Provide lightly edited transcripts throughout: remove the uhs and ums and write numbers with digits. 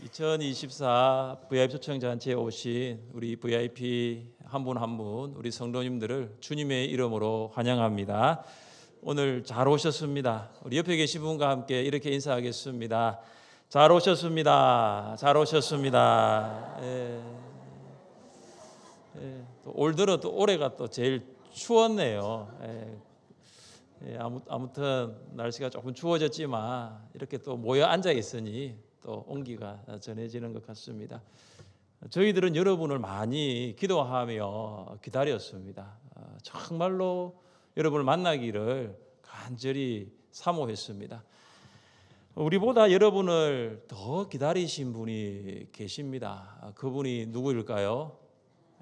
2024 VIP 초청잔치에 오신 우리 VIP 한 분 한 분 우리 성도님들을 주님의 이름으로 환영합니다. 오늘 잘 오셨습니다. 우리 옆에 계신 분과 함께 이렇게 인사하겠습니다. 잘 오셨습니다. 잘 오셨습니다. 또 올 들어 또 올해가 또 제일 추웠네요. 아무튼 날씨가 조금 추워졌지만 이렇게 또 모여 앉아 있으니 또 온기가 전해지는 것 같습니다. 저희들은 여러분을 많이 기도하며 기다렸습니다. 정말로 여러분을 만나기를 간절히 사모했습니다. 우리보다 여러분을 더 기다리신 분이 계십니다. 그분이 누구일까요?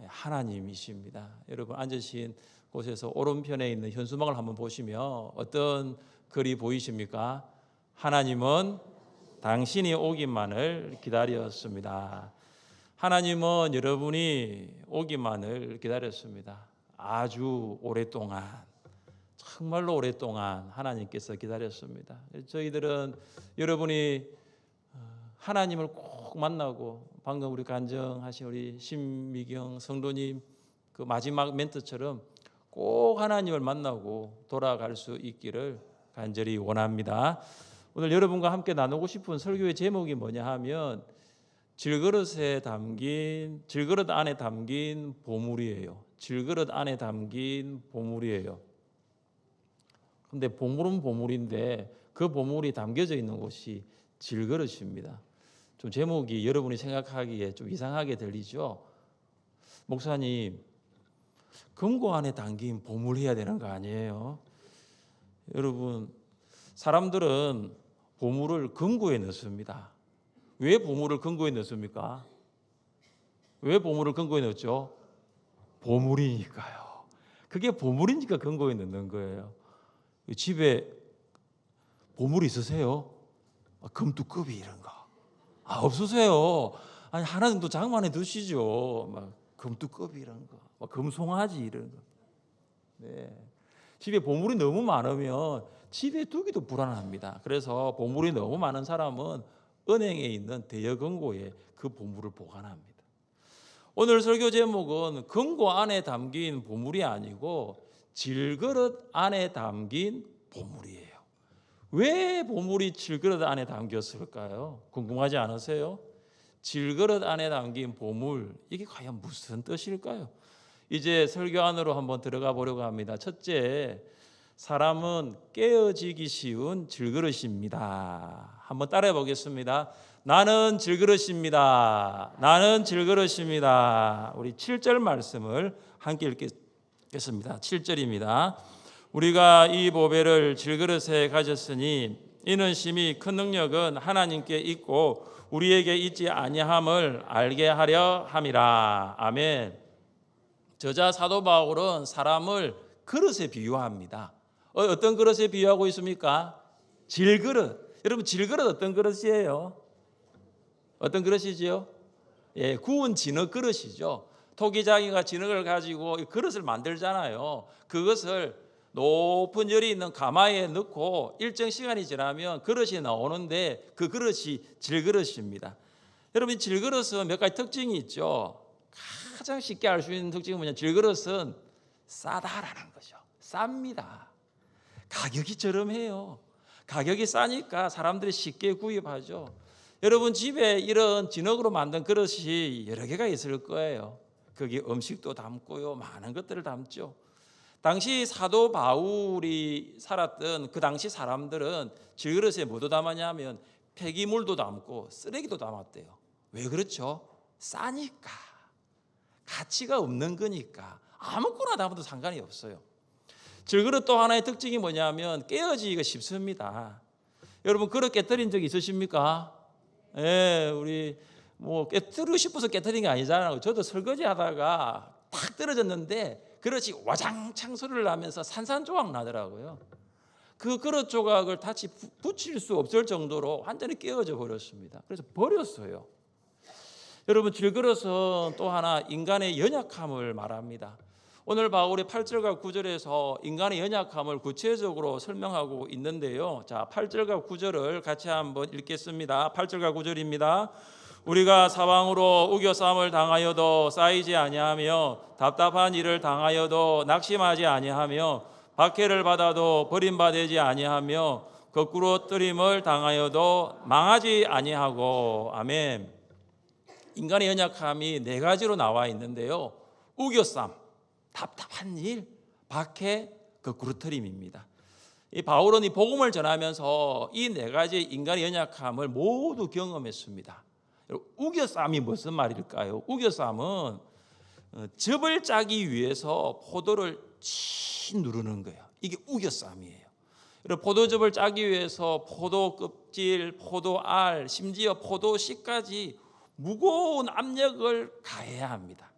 하나님이십니다. 여러분 앉으신 곳에서 오른편에 있는 현수막을 한번 보시면 어떤 글이 보이십니까? 하나님은 당신이 오기만을 기다렸습니다. 하나님은 여러분이 오기만을 기다렸습니다. 아주 오랫동안, 정말로 오랫동안 하나님께서 기다렸습니다. 저희들은 여러분이 하나님을 꼭 만나고 방금 우리 간증하신 우리 신미경 성도님 그 마지막 멘트처럼 꼭 하나님을 만나고 돌아갈 수 있기를 간절히 원합니다. 오늘 여러분과 함께 나누고 싶은 설교의 제목이 뭐냐 하면 질그릇 안에 담긴 보물이에요. 질그릇 안에 담긴 보물이에요. 근데 보물은 보물인데 그 보물이 담겨져 있는 곳이 질그릇입니다. 좀 제목이 여러분이 생각하기에 좀 이상하게 들리죠? 목사님, 금고 안에 담긴 보물 해야 되는 거 아니에요? 여러분, 사람들은 보물을 금고에 넣습니다. 왜 보물을 금고에 넣습니까? 왜 보물을 금고에 넣었죠? 보물이니까요. 그게 보물이니까 금고에 넣는 거예요. 집에 보물 있으세요? 금두꺼비 이런 거. 없으세요? 아니 하나 정도 장만해 두시죠. 막 금두꺼비 이런 거, 막 금송아지 이런 거. 네. 집에 보물이 너무 많으면 집에 두기도 불안합니다. 그래서 보물이 너무 많은 사람은 은행에 있는 대여금고에 그 보물을 보관합니다. 오늘 설교 제목은 금고 안에 담긴 보물이 아니고 질그릇 안에 담긴 보물이에요. 왜 보물이 질그릇 안에 담겼을까요? 궁금하지 않으세요? 질그릇 안에 담긴 보물, 이게 과연 무슨 뜻일까요? 이제 설교 안으로 한번 들어가 보려고 합니다. 첫째, 사람은 깨어지기 쉬운 질그릇입니다. 한번 따라해 보겠습니다. 나는 질그릇입니다. 나는 질그릇입니다. 우리 7절 말씀을 함께 읽겠습니다. 7절입니다. 우리가 이 보배를 질그릇에 가졌으니 이는 심히 큰 능력은 하나님께 있고 우리에게 있지 아니함을 알게 하려 함이라. 아멘. 저자 사도 바울은 사람을 그릇에 비유합니다. 어떤 그릇에 비유하고 있습니까? 질그릇. 여러분 질그릇 어떤 그릇이에요? 어떤 그릇이지요? 구운 진흙 그릇이죠. 토기장이가 진흙을 가지고 그릇을 만들잖아요. 그것을 높은 열이 있는 가마에 넣고 일정 시간이 지나면 그릇이 나오는데 그 그릇이 질그릇입니다. 여러분 질그릇은 몇 가지 특징이 있죠. 가장 쉽게 알 수 있는 특징은 뭐냐? 질그릇은 싸다라는 거죠. 쌉니다. 가격이 저렴해요. 가격이 싸니까 사람들이 쉽게 구입하죠. 여러분 집에 이런 진흙으로 만든 그릇이 여러 개가 있을 거예요. 거기 음식도 담고요. 많은 것들을 담죠. 당시 사도 바울이 살았던 그 당시 사람들은 질그릇에 뭐도 담았냐면 폐기물도 담고 쓰레기도 담았대요. 왜 그렇죠? 싸니까. 가치가 없는 거니까 아무거나 담아도 상관이 없어요. 질그릇 또 하나의 특징이 뭐냐면 깨어지기가 쉽습니다. 여러분 그릇 깨뜨린 적 있으십니까? 우리 깨뜨리고 싶어서 깨뜨린 게 아니잖아요. 저도 설거지 하다가 탁 떨어졌는데 그릇이 와장창 소리를 나면서 산산조각 나더라고요. 그 그릇 조각을 다시 붙일 수 없을 정도로 완전히 깨어져 버렸습니다. 그래서 버렸어요. 여러분 질그릇은 또 하나 인간의 연약함을 말합니다. 오늘 바울이 8절과 9절에서 인간의 연약함을 구체적으로 설명하고 있는데요. 자, 8절과 9절을 같이 한번 읽겠습니다. 8절과 9절입니다. 우리가 사방으로 우겨쌈을 당하여도 쌓이지 아니하며 답답한 일을 당하여도 낙심하지 아니하며 박해를 받아도 버림받지 아니하며 거꾸로 뜨림을 당하여도 망하지 아니하고. 아멘. 인간의 연약함이 네 가지로 나와 있는데요. 우겨쌈, 답답한 일, 박해, 거꾸로 뜨림입니다. 이 바울은 이 복음을 전하면서 이 네 가지 인간의 연약함을 모두 경험했습니다. 우겨쌈이 무슨 말일까요? 우겨쌈은 즙을 짜기 위해서 포도를 치 누르는 거예요. 이게 우겨쌈이에요. 포도즙을 짜기 위해서 포도 껍질, 포도알, 심지어 포도씨까지 무거운 압력을 가해야 합니다.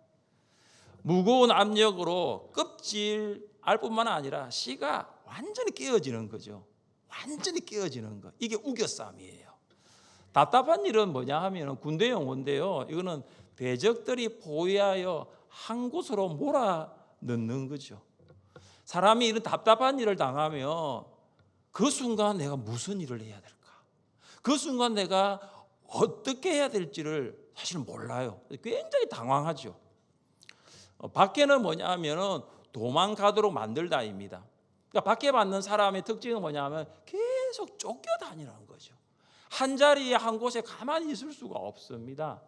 무거운 압력으로 껍질, 알뿐만 아니라 씨가 완전히 깨어지는 거죠. 완전히 깨어지는 거. 이게 우겨쌈이에요. 답답한 일은 뭐냐 하면 군대 용어인데요. 이거는 대적들이 포위하여 한 곳으로 몰아넣는 거죠. 사람이 이런 답답한 일을 당하면 그 순간 내가 무슨 일을 해야 될까? 그 순간 내가 어떻게 해야 될지를 사실 몰라요. 굉장히 당황하죠. 박해는 뭐냐 하면 도망가도록 만들다입니다. 그러니까 박해받는 사람의 특징은 뭐냐 하면 계속 쫓겨다니는 거죠. 한 자리에 한 곳에 가만히 있을 수가 없습니다.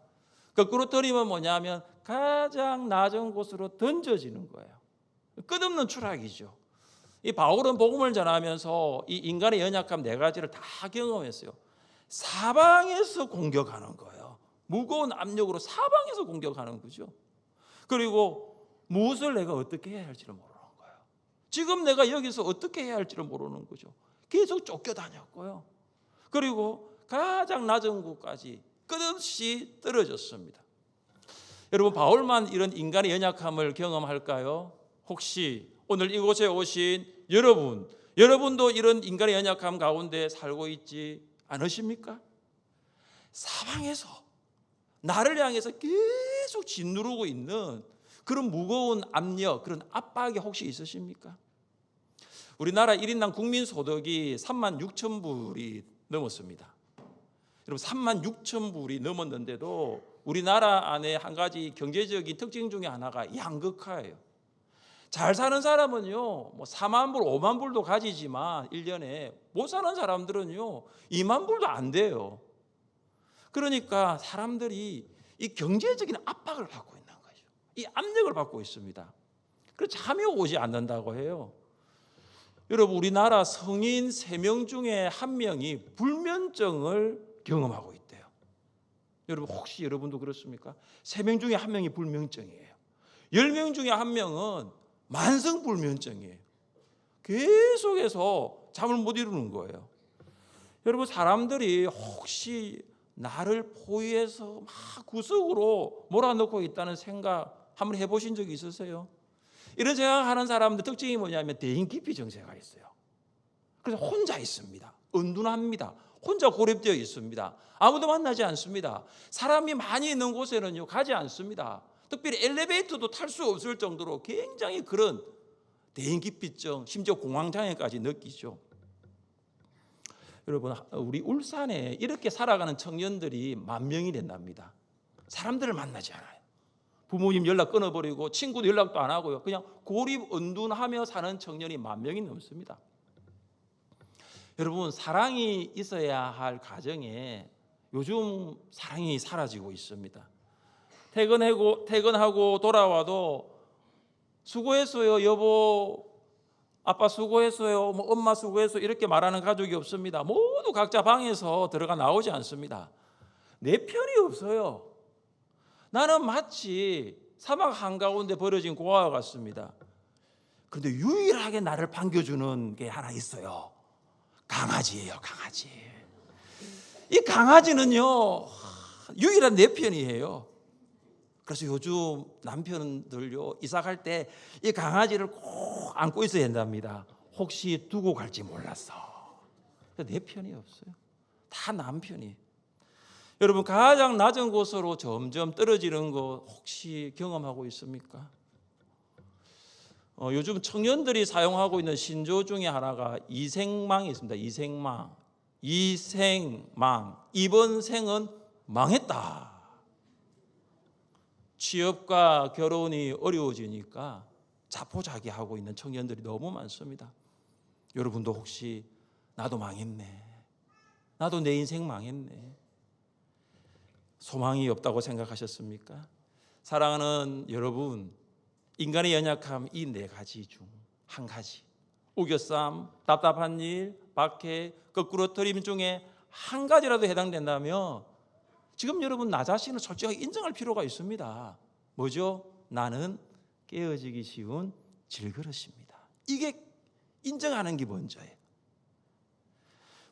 거꾸로 뜨림은 뭐냐면 가장 낮은 곳으로 던져지는 거예요. 끝없는 추락이죠. 이 바울은 복음을 전하면서 이 인간의 연약함 네 가지를 다 경험했어요. 사방에서 공격하는 거예요. 무거운 압력으로 사방에서 공격하는 거죠. 그리고 무엇을 내가 어떻게 해야 할지를 모르는 거예요. 지금 내가 여기서 어떻게 해야 할지를 모르는 거죠. 계속 쫓겨다녔고요. 그리고 가장 낮은 곳까지 끝없이 떨어졌습니다. 여러분, 바울만 이런 인간의 연약함을 경험할까요? 혹시 오늘 이곳에 오신 여러분도 이런 인간의 연약함 가운데 살고 있지 않으십니까? 사방에서 나를 향해서 계속 짓누르고 있는 그런 무거운 압력, 그런 압박이 혹시 있으십니까? 우리나라 1인당 국민소득이 36,000불이 넘었습니다. 여러분, 36,000불이 넘었는데도 우리나라 안에 한 가지 경제적인 특징 중에 하나가 양극화예요. 잘 사는 사람은요, 뭐 4만 불, 5만 불도 가지지만 1년에 못 사는 사람들은요, 2만 불도 안 돼요. 그러니까 사람들이 이 경제적인 압박을 받고 있는 거죠. 이 압력을 받고 있습니다. 그래서 잠이 오지 않는다고 해요. 여러분, 우리나라 성인 3명 중에 1명이 불면증을 경험하고 있대요. 여러분, 혹시 여러분도 그렇습니까? 3명 중에 1명이 불면증이에요. 10명 중에 1명은 만성불면증이에요. 계속해서 잠을 못 이루는 거예요. 여러분, 사람들이 혹시 나를 포위해서 막 구석으로 몰아넣고 있다는 생각 한번 해보신 적이 있으세요? 이런 생각하는 사람들 특징이 뭐냐면 대인기피 정세가 있어요. 그래서 혼자 있습니다. 은둔합니다. 혼자 고립되어 있습니다. 아무도 만나지 않습니다. 사람이 많이 있는 곳에는요, 가지 않습니다. 특별히 엘리베이터도 탈 수 없을 정도로 굉장히 그런 대인기피증, 심지어 공황장애까지 느끼죠. 여러분, 우리 울산에 이렇게 살아가는 청년들이 10,000명이 된답니다. 사람들을 만나지 않아요. 부모님 연락 끊어버리고 친구도 연락도 안 하고요. 그냥 고립 은둔하며 사는 청년이 10,000명이 넘습니다. 여러분, 사랑이 있어야 할 가정에 요즘 사랑이 사라지고 있습니다. 퇴근하고 돌아와도 수고했어요, 여보, 아빠 수고했어요, 뭐 엄마 수고했어요 이렇게 말하는 가족이 없습니다. 모두 각자 방에서 들어가 나오지 않습니다. 내 편이 없어요. 나는 마치 사막 한가운데 버려진 고아와 같습니다. 그런데 유일하게 나를 반겨주는 게 하나 있어요. 강아지예요, 강아지. 이 강아지는요, 유일한 내 편이에요. 그래서 요즘 남편들요, 이사 갈 때 이 강아지를 꼭 안고 있어야 된답니다. 혹시 두고 갈지 몰라서. 내 편이 없어요. 다 남편이. 여러분, 가장 낮은 곳으로 점점 떨어지는 거 혹시 경험하고 있습니까? 요즘 청년들이 사용하고 있는 신조 중에 하나가 이생망이 있습니다. 이생망. 이번 생은 망했다. 취업과 결혼이 어려워지니까 자포자기하고 있는 청년들이 너무 많습니다. 여러분도 혹시 나도 망했네, 나도 내 인생 망했네, 소망이 없다고 생각하셨습니까? 사랑하는 여러분, 인간의 연약함 이 네 가지 중 한 가지, 우겨쌈, 답답한 일, 박해, 거꾸로 트림 중에 한 가지라도 해당된다면 지금 여러분 나 자신을 솔직하게 인정할 필요가 있습니다. 뭐죠? 나는 깨어지기 쉬운 질그릇입니다. 이게 인정하는 게 먼저예요.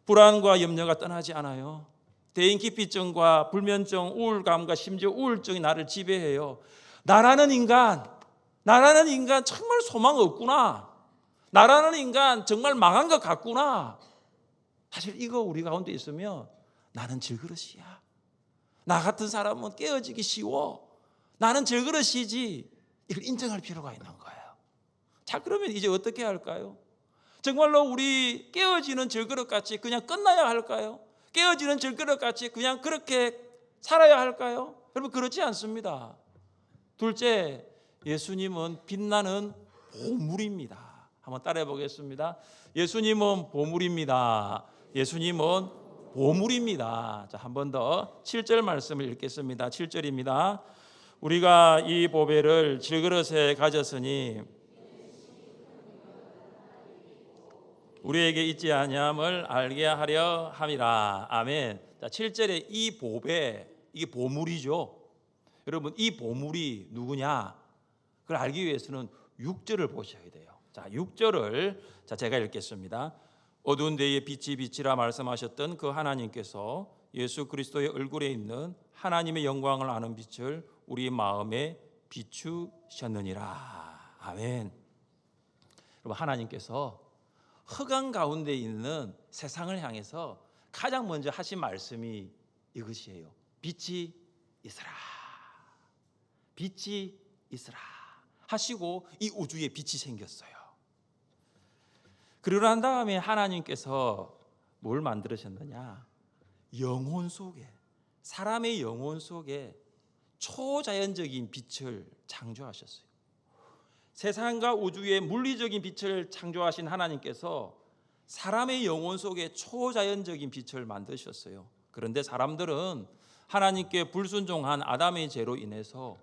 불안과 염려가 떠나지 않아요. 대인기피증과 불면증, 우울감과 심지어 우울증이 나를 지배해요. 나라는 인간 정말 소망 없구나. 나라는 인간 정말 망한 것 같구나. 사실 이거 우리 가운데 있으면 나는 질그릇이야, 나 같은 사람은 깨어지기 쉬워, 나는 질그릇이지, 이걸 인정할 필요가 있는 거예요. 자, 그러면 이제 어떻게 할까요? 정말로 우리 깨어지는 질그릇같이 그냥 끝나야 할까요? 깨어지는 질그릇같이 그냥 그렇게 살아야 할까요? 여러분, 그렇지 않습니다. 둘째, 예수님은 빛나는 보물입니다. 한번 따라해 보겠습니다. 예수님은 보물입니다. 예수님은 보물입니다. 자, 한 번 더 7절 말씀을 읽겠습니다. 7절입니다. 우리가 이 보배를 질그릇에 가졌으니 우리에게 있지 아니함을 알게 하려 함이라. 아멘. 자, 7절에 이 보배, 이게 보물이죠. 여러분, 이 보물이 누구냐? 그걸 알기 위해서는 6절을 보셔야 돼요. 자, 6절을 제가 읽겠습니다. 어두운 데에 빛이 빛이라 말씀하셨던 그 하나님께서 예수 그리스도의 얼굴에 있는 하나님의 영광을 아는 빛을 우리 마음에 비추셨느니라. 아멘. 여러분, 하나님께서 흑암 가운데 있는 세상을 향해서 가장 먼저 하신 말씀이 이것이에요. 빛이 있으라, 빛이 있으라 하시고 이 우주에 빛이 생겼어요. 그러고 난 다음에 하나님께서 뭘 만들으셨느냐? 영혼 속에, 사람의 영혼 속에 초자연적인 빛을 창조하셨어요. 세상과 우주의 물리적인 빛을 창조하신 하나님께서 사람의 영혼 속에 초자연적인 빛을 만드셨어요. 그런데 사람들은 하나님께 불순종한 아담의 죄로 인해서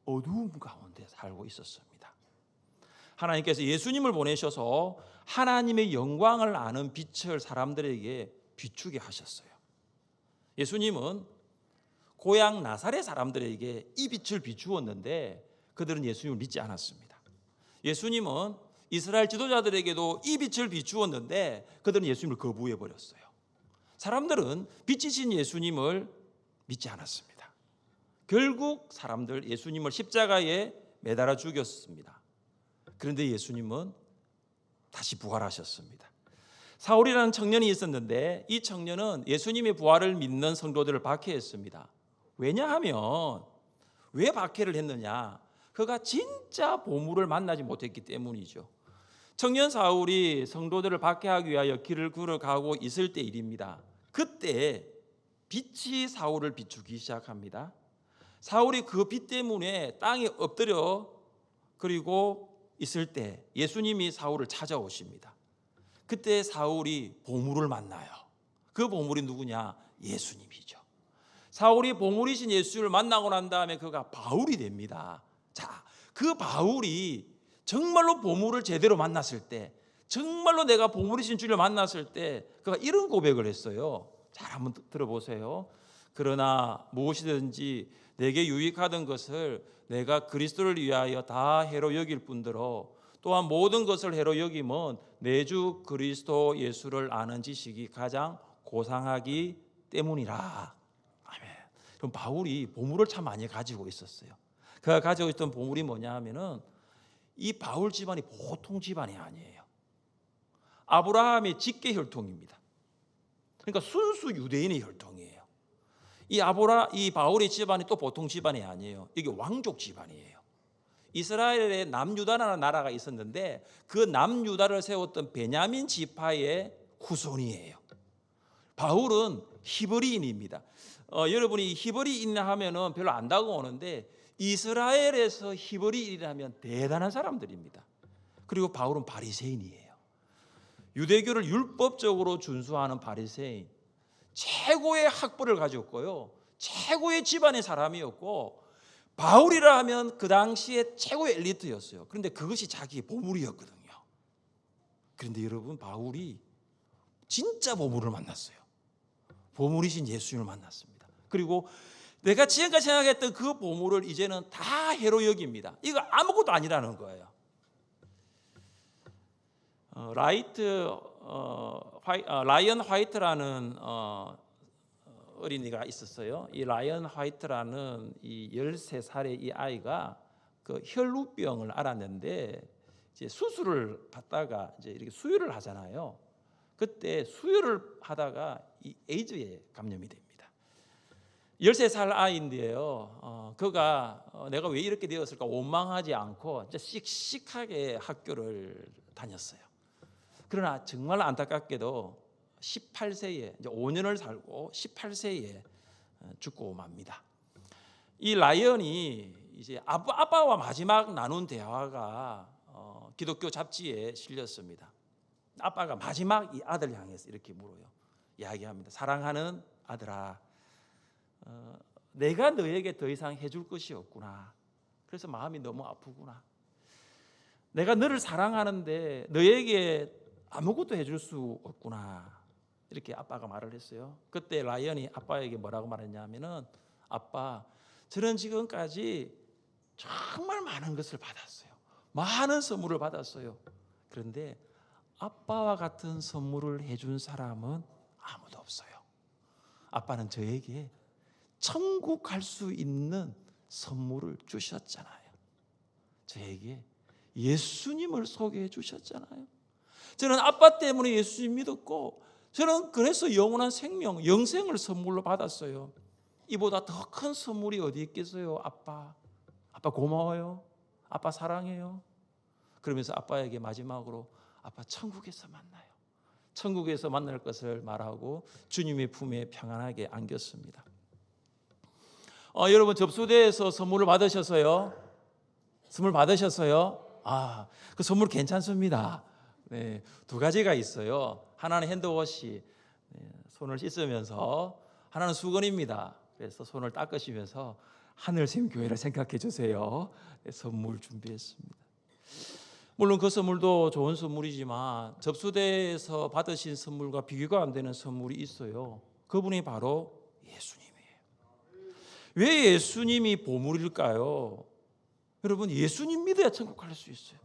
어두움 가운데 살고 있었습니다. 하나님께서 예수님을 보내셔서 하나님의 영광을 아는 빛을 사람들에게 비추게 하셨어요. 예수님은 고향 나사렛 사람들에게 이 빛을 비추었는데 그들은 예수님을 믿지 않았습니다. 예수님은 이스라엘 지도자들에게도 이 빛을 비추었는데 그들은 예수님을 거부해 버렸어요. 사람들은 빛이신 예수님을 믿지 않았습니다. 결국 사람들 예수님을 십자가에 매달아 죽였습니다. 그런데 예수님은 다시 부활하셨습니다. 사울이라는 청년이 있었는데 이 청년은 예수님의 부활을 믿는 성도들을 박해했습니다. 왜냐하면 왜 박해를 했느냐? 그가 진짜 보물을 만나지 못했기 때문이죠. 청년 사울이 성도들을 박해하기 위하여 길을 걸어가고 있을 때 일입니다. 그때 빛이 사울을 비추기 시작합니다. 사울이 그 빛 때문에 땅에 엎드려 그리고 있을 때 예수님이 사울을 찾아오십니다. 그때 사울이 보물을 만나요. 그 보물이 누구냐? 예수님이죠. 사울이 보물이신 예수를 만나고 난 다음에 그가 바울이 됩니다. 자, 그 바울이 정말로 보물을 제대로 만났을 때, 정말로 내가 보물이신 주를 만났을 때 그가 이런 고백을 했어요. 잘 한번 들어보세요. 그러나 무엇이든지 내게 유익하던 것을 내가 그리스도를 위하여 다 해로 여길 뿐더러 또한 모든 것을 해로 여김은 내 주 그리스도 예수를 아는 지식이 가장 고상하기 때문이라. 아멘. 그럼 바울이 보물을 참 많이 가지고 있었어요. 그가 가지고 있던 보물이 뭐냐 하면은 이 바울 집안이 보통 집안이 아니에요. 아브라함의 직계 혈통입니다. 그러니까 순수 유대인의 혈통이에요. 이 바울의 집안이 또 보통 집안이 아니에요. 이게 왕족 집안이에요. 이스라엘에 남유다라는 나라가 있었는데 그 남유다를 세웠던 베냐민 지파의 후손이에요. 바울은 히브리인입니다. 여러분이 히브리인 하면은 별로 안 다가오는데 이스라엘에서 히브리인이라면 대단한 사람들입니다. 그리고 바울은 바리새인이에요. 유대교를 율법적으로 준수하는 바리새인, 최고의 학벌을 가졌고요, 최고의 집안의 사람이었고, 바울이라 하면 그 당시에 최고의 엘리트였어요. 그런데 그것이 자기의 보물이었거든요. 그런데 여러분, 바울이 진짜 보물을 만났어요. 보물이신 예수님을 만났습니다. 그리고 내가 지금까지 생각했던 그 보물을 이제는 다 해로 여깁니다. 이거 아무것도 아니라는 거예요. 라이언 화이트라는 어린이가 있었어요. 이 라이언 화이트라는 이 13살의 이 아이가 그 혈루병을 앓았는데 이제 수술을 받다가 이제 이렇게 수유를 하잖아요. 그때 수유를 하다가 이 에이즈에 감염이 됩니다. 13살 아이인데요. 그가 내가 왜 이렇게 되었을까 원망하지 않고 진짜 씩씩하게 학교를 다녔어요. 그러나 정말 안타깝게도 18세에 이제 5년을 살고 18세에 죽고 맙니다. 이 라이언이 이제 아빠와 마지막 나눈 대화가 기독교 잡지에 실렸습니다. 아빠가 마지막 이 아들 향해서 이렇게 물어요. 이야기합니다. 사랑하는 아들아, 내가 너에게 더 이상 해줄 것이 없구나. 그래서 마음이 너무 아프구나. 내가 너를 사랑하는데 너에게 아무것도 해줄 수 없구나. 이렇게 아빠가 말을 했어요. 그때 라이언이 아빠에게 뭐라고 말했냐면은, 아빠, 저는 지금까지 정말 많은 것을 받았어요. 많은 선물을 받았어요. 그런데 아빠와 같은 선물을 해준 사람은 아무도 없어요. 아빠는 저에게 천국 갈 수 있는 선물을 주셨잖아요. 저에게 예수님을 소개해 주셨잖아요. 저는 아빠 때문에 예수님 믿었고, 저는 그래서 영원한 생명, 영생을 선물로 받았어요. 이보다 더 큰 선물이 어디 있겠어요? 아빠 고마워요. 아빠 사랑해요. 그러면서 아빠에게 마지막으로 아빠 천국에서 만나요. 천국에서 만날 것을 말하고 주님의 품에 평안하게 안겼습니다. 여러분, 접수대에서 선물을 받으셨어요? 선물 받으셨어요? 그 선물 괜찮습니다. 네, 두 가지가 있어요. 하나는 핸드워시, 손을 씻으면서, 하나는 수건입니다. 그래서 손을 닦으시면서 하늘샘 교회를 생각해 주세요. 네, 선물 준비했습니다. 물론 그 선물도 좋은 선물이지만 접수대에서 받으신 선물과 비교가 안 되는 선물이 있어요. 그분이 바로 예수님이에요. 왜 예수님이 보물일까요? 여러분, 예수님 믿어야 천국 갈 수 있어요.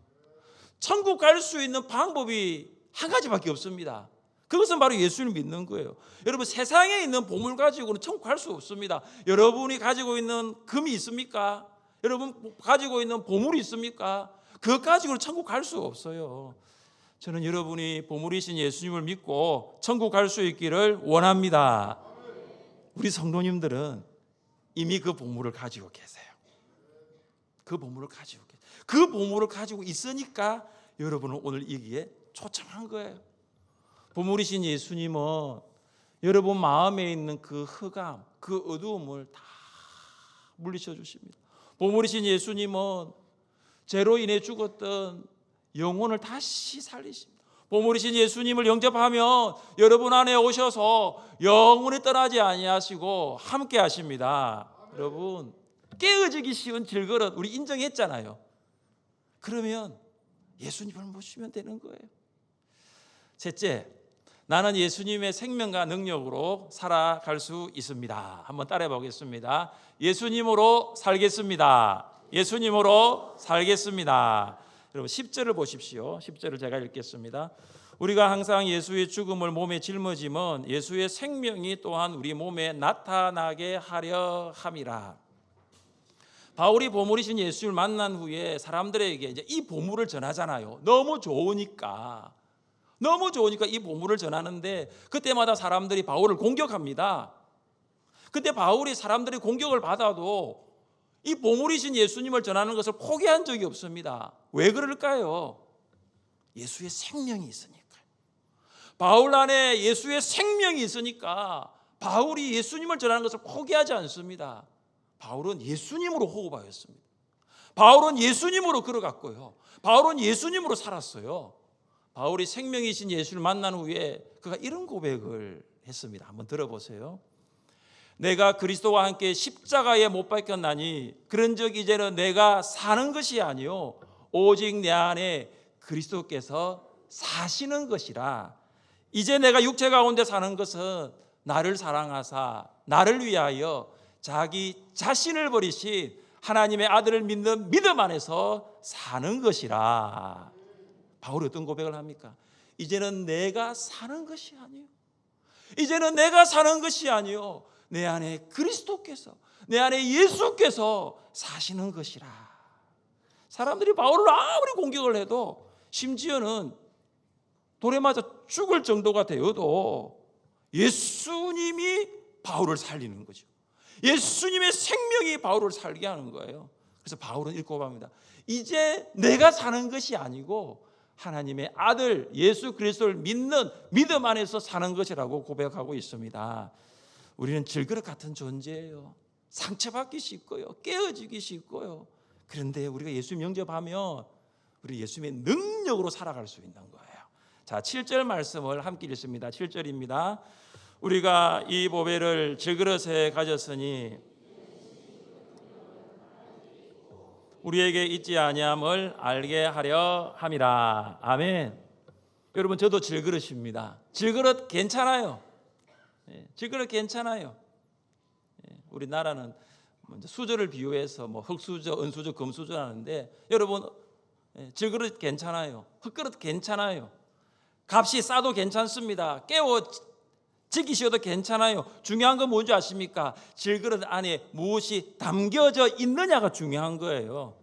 천국 갈 수 있는 방법이 한 가지밖에 없습니다. 그것은 바로 예수를 믿는 거예요. 여러분, 세상에 있는 보물 가지고는 천국 갈 수 없습니다. 여러분이 가지고 있는 금이 있습니까? 여러분 가지고 있는 보물이 있습니까? 그것 가지고는 천국 갈 수 없어요. 저는 여러분이 보물이신 예수님을 믿고 천국 갈 수 있기를 원합니다. 우리 성도님들은 이미 그 보물을 가지고 계세요. 그 보물을 가지고 계세요. 그 보물을 가지고 있으니까 여러분은 오늘 여기에 초청한 거예요. 보물이신 예수님은 여러분 마음에 있는 그 흑암, 그 어두움을 다 물리쳐 주십니다. 보물이신 예수님은 죄로 인해 죽었던 영혼을 다시 살리십니다. 보물이신 예수님을 영접하면 여러분 안에 오셔서 영원히 떠나지 아니하시고 함께 하십니다. 여러분, 깨어지기 쉬운 질그릇 우리 인정했잖아요. 그러면 예수님을 모시면 되는 거예요. 셋째, 나는 예수님의 생명과 능력으로 살아갈 수 있습니다. 한번 따라해 보겠습니다. 예수님으로 살겠습니다. 예수님으로 살겠습니다. 여러분 10절을 보십시오. 10절을 제가 읽겠습니다. 우리가 항상 예수의 죽음을 몸에 짊어지면 예수의 생명이 또한 우리 몸에 나타나게 하려 함이라. 바울이 보물이신 예수를 만난 후에 사람들에게 이제 이 보물을 전하잖아요. 너무 좋으니까 이 보물을 전하는데 그때마다 사람들이 바울을 공격합니다. 그때 바울이 사람들이 공격을 받아도 이 보물이신 예수님을 전하는 것을 포기한 적이 없습니다. 왜 그럴까요? 예수의 생명이 있으니까요. 바울 안에 예수의 생명이 있으니까 바울이 예수님을 전하는 것을 포기하지 않습니다. 바울은 예수님으로 호흡하였습니다. 바울은 예수님으로 걸어갔고요. 바울은 예수님으로 살았어요. 바울이 생명이신 예수를 만난 후에 그가 이런 고백을 했습니다. 한번 들어보세요. 내가 그리스도와 함께 십자가에 못 박혔나니 그런즉 이제는 내가 사는 것이 아니요 오직 내 안에 그리스도께서 사시는 것이라. 이제 내가 육체 가운데 사는 것은 나를 사랑하사 나를 위하여 자기 자신을 버리신 하나님의 아들을 믿는 믿음 안에서 사는 것이라. 바울이 어떤 고백을 합니까? 이제는 내가 사는 것이 아니요, 이제는 내가 사는 것이 아니요 내 안에 그리스도께서, 내 안에 예수께서 사시는 것이라. 사람들이 바울을 아무리 공격을 해도, 심지어는 돌에 맞아 죽을 정도가 되어도 예수님이 바울을 살리는 거죠. 예수님의 생명이 바울을 살게 하는 거예요. 그래서 바울은 이렇게 고백합니다. 이제 내가 사는 것이 아니고 하나님의 아들 예수 그리스도를 믿는 믿음 안에서 사는 것이라고 고백하고 있습니다. 우리는 질그릇 같은 존재예요. 상처받기 쉽고요, 깨어지기 쉽고요. 그런데 우리가 예수님 영접하면 우리 예수님의 능력으로 살아갈 수 있는 거예요. 자, 7절 말씀을 함께 읽습니다. 7절입니다. 우리가 이 보배를 질그릇에 가졌으니 우리에게 있지 아니함을 알게 하려 함이라. 아멘. 여러분, 저도 질그릇입니다. 질그릇 괜찮아요. 질그릇 괜찮아요. 우리나라는 수저를 비유해서 뭐 흙수저, 은수저, 금수저 하는데, 여러분 질그릇 괜찮아요. 흙그릇 괜찮아요. 값이 싸도 괜찮습니다. 깨워 지키셔도 괜찮아요. 중요한 건 뭔지 아십니까? 질그릇 안에 무엇이 담겨져 있느냐가 중요한 거예요.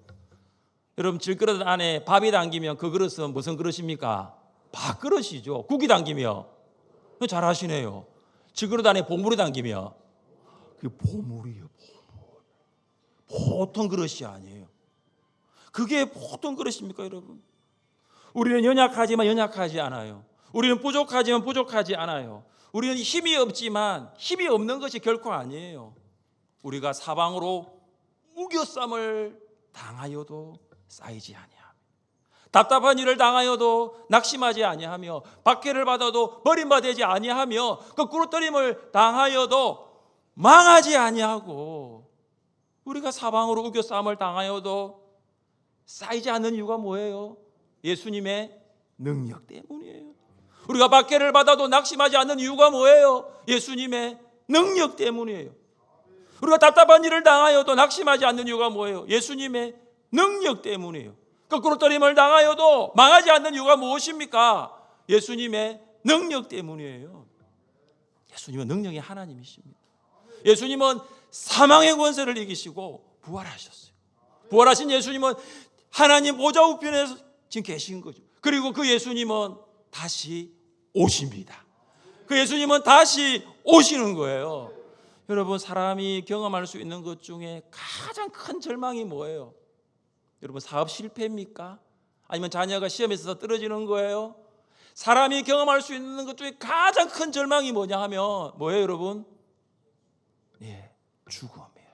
여러분, 질그릇 안에 밥이 담기면 그 그릇은 무슨 그릇입니까? 밥그릇이죠. 국이 담기면, 잘 아시네요. 질그릇 안에 보물이 담기면 그게 보물이에요. 보물. 보통 그릇이 아니에요. 그게 보통 그릇입니까, 여러분? 우리는 연약하지만 연약하지 않아요. 우리는 부족하지만 부족하지 않아요. 우리는 힘이 없지만 힘이 없는 것이 결코 아니에요. 우리가 사방으로 우겨쌈을 당하여도 쌓이지 아니하며, 답답한 일을 당하여도 낙심하지 아니하며, 박해를 받아도 버림받지 아니하며, 거꾸로 떨림을 당하여도 망하지 아니하고, 우리가 사방으로 우겨쌈을 당하여도 쌓이지 않는 이유가 뭐예요? 예수님의 능력 때문이에요. 우리가 박해를 받아도 낙심하지 않는 이유가 뭐예요? 예수님의 능력 때문이에요. 우리가 답답한 일을 당하여도 낙심하지 않는 이유가 뭐예요? 예수님의 능력 때문이에요. 거꾸로 떨림을 당하여도 망하지 않는 이유가 무엇입니까? 예수님의 능력 때문이에요. 예수님은 능력의 하나님이십니다. 예수님은 사망의 권세를 이기시고 부활하셨어요. 부활하신 예수님은 하나님 보좌 우편에 지금 계신 거죠. 그리고 그 예수님은 다시 오십니다. 그 예수님은 다시 오시는 거예요. 여러분, 사람이 경험할 수 있는 것 중에 가장 큰 절망이 뭐예요? 여러분, 사업 실패입니까? 아니면 자녀가 시험에서 떨어지는 거예요? 사람이 경험할 수 있는 것 중에 가장 큰 절망이 뭐냐 하면 뭐예요, 여러분? 죽음이에요.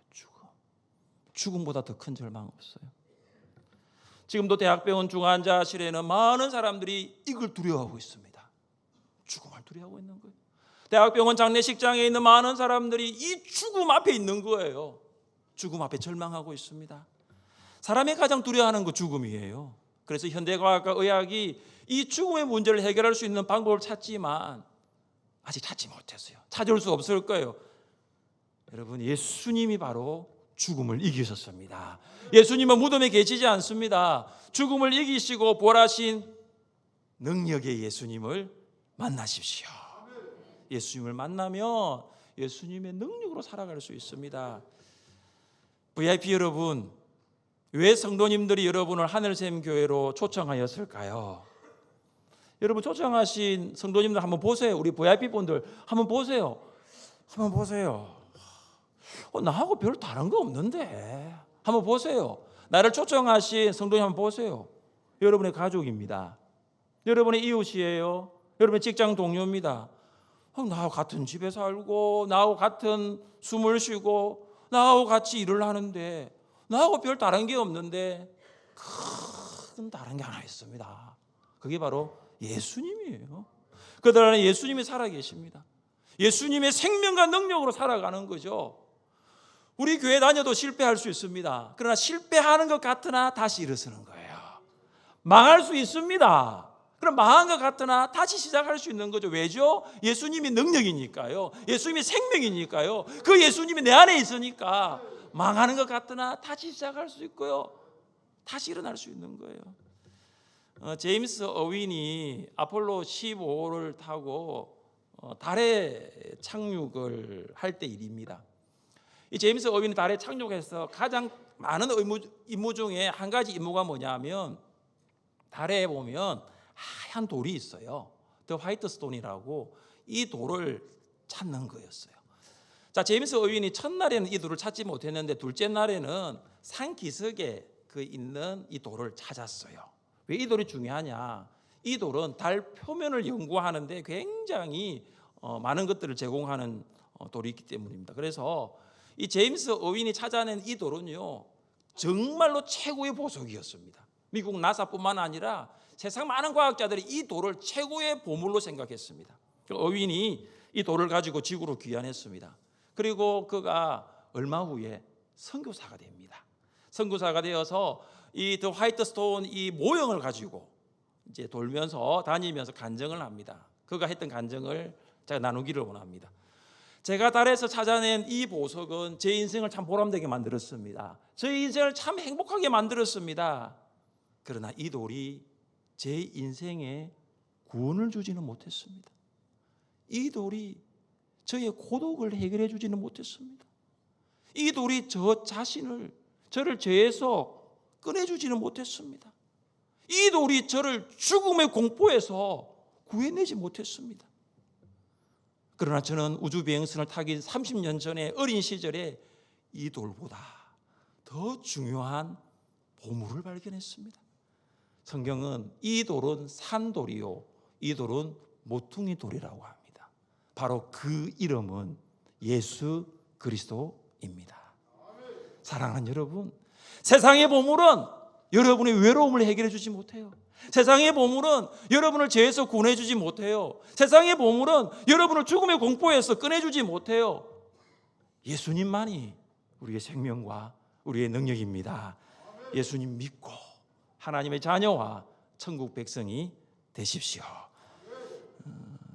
죽음보다 더 큰 절망 없어요. 지금도 대학병원 중환자실에는 많은 사람들이 이걸 두려워하고 있습니다. 죽음을 두려워하고 있는 거예요. 대학병원 장례식장에 있는 많은 사람들이 이 죽음 앞에 있는 거예요. 죽음 앞에 절망하고 있습니다. 사람이 가장 두려워하는 거 죽음이에요. 그래서 현대과학과 의학이 이 죽음의 문제를 해결할 수 있는 방법을 찾지만 아직 찾지 못했어요. 찾아올 수 없을 거예요. 여러분, 예수님이 바로 죽음을 이기셨습니다. 예수님은 무덤에 계시지 않습니다. 죽음을 이기시고 부활하신 능력의 예수님을 만나십시오. 예수님을 만나면 예수님의 능력으로 살아갈 수 있습니다. VIP 여러분, 왜 성도님들이 여러분을 하늘샘 교회로 초청하였을까요? 여러분, 초청하신 성도님들 한번 보세요. 우리 VIP 분들 한번 보세요. 한번 보세요. 나하고 별 다른 거 없는데. 한번 보세요. 나를 초청하신 성도님 한번 보세요. 여러분의 가족입니다. 여러분의 이웃이에요. 여러분의 직장 동료입니다. 나하고 같은 집에 살고 나하고 같은 숨을 쉬고 나하고 같이 일을 하는데 나하고 별 다른 게 없는데 큰 다른 게 하나 있습니다. 그게 바로 예수님이에요. 그들 안에 예수님이 살아계십니다. 예수님의 생명과 능력으로 살아가는 거죠. 우리 교회 다녀도 실패할 수 있습니다. 그러나 실패하는 것 같으나 다시 일어서는 거예요. 망할 수 있습니다. 그럼 망한 것 같으나 다시 시작할 수 있는 거죠. 왜죠? 예수님이 능력이니까요. 예수님이 생명이니까요. 그 예수님이 내 안에 있으니까 망하는 것 같으나 다시 시작할 수 있고요. 다시 일어날 수 있는 거예요. 제임스 어윈이 아폴로 15를 타고 달에 착륙을 할 때 일입니다. 이 제임스 어윈이 달에 착륙해서 가장 많은 임무 중에 한 가지 임무가 뭐냐면 달에 보면 하얀 돌이 있어요. 더 화이트 스톤이라고 이 돌을 찾는 거였어요. 자, 제임스 어윈이 첫날에는 이 돌을 찾지 못했는데 둘째 날에는 산 기슭에 있는 이 돌을 찾았어요. 왜 이 돌이 중요하냐? 이 돌은 달 표면을 연구하는데 굉장히 많은 것들을 제공하는 돌이 있기 때문입니다. 그래서 이 제임스 어윈이 찾아낸 이 돌은요, 정말로 최고의 보석이었습니다. 미국 나사뿐만 아니라 세상 많은 과학자들이 이 돌을 최고의 보물로 생각했습니다. 어윈이 이 돌을 가지고 지구로 귀환했습니다. 그리고 그가 얼마 후에 선교사가 됩니다. 선교사가 되어서 이 더 화이트 스톤 이 모형을 가지고 이제 돌면서 다니면서 간증을 합니다. 그가 했던 간증을 제가 나누기를 원합니다. 제가 달에서 찾아낸 이 보석은 제 인생을 참 보람되게 만들었습니다. 제 인생을 참 행복하게 만들었습니다. 그러나 이 돌이 제 인생에 구원을 주지는 못했습니다. 이 돌이 저의 고독을 해결해 주지는 못했습니다. 이 돌이 저를 죄에서 꺼내주지는 못했습니다. 이 돌이 저를 죽음의 공포에서 구해내지 못했습니다. 그러나 저는 우주비행선을 타기 30년 전에 어린 시절에 이 돌보다 더 중요한 보물을 발견했습니다. 성경은 이 돌은 산돌이요, 이 돌은 모퉁이 돌이라고 합니다. 바로 그 이름은 예수 그리스도입니다. 사랑하는 여러분, 세상의 보물은 여러분의 외로움을 해결해 주지 못해요. 세상의 보물은 여러분을 죄에서 구원해 주지 못해요. 세상의 보물은 여러분을 죽음의 공포에서 꺼내주지 못해요. 예수님만이 우리의 생명과 우리의 능력입니다. 예수님 믿고 하나님의 자녀와 천국 백성이 되십시오.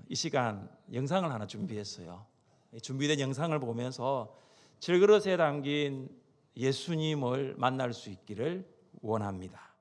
이 시간 영상을 하나 준비했어요. 준비된 영상을 보면서 질그릇에 담긴 예수님을 만날 수 있기를 원합니다.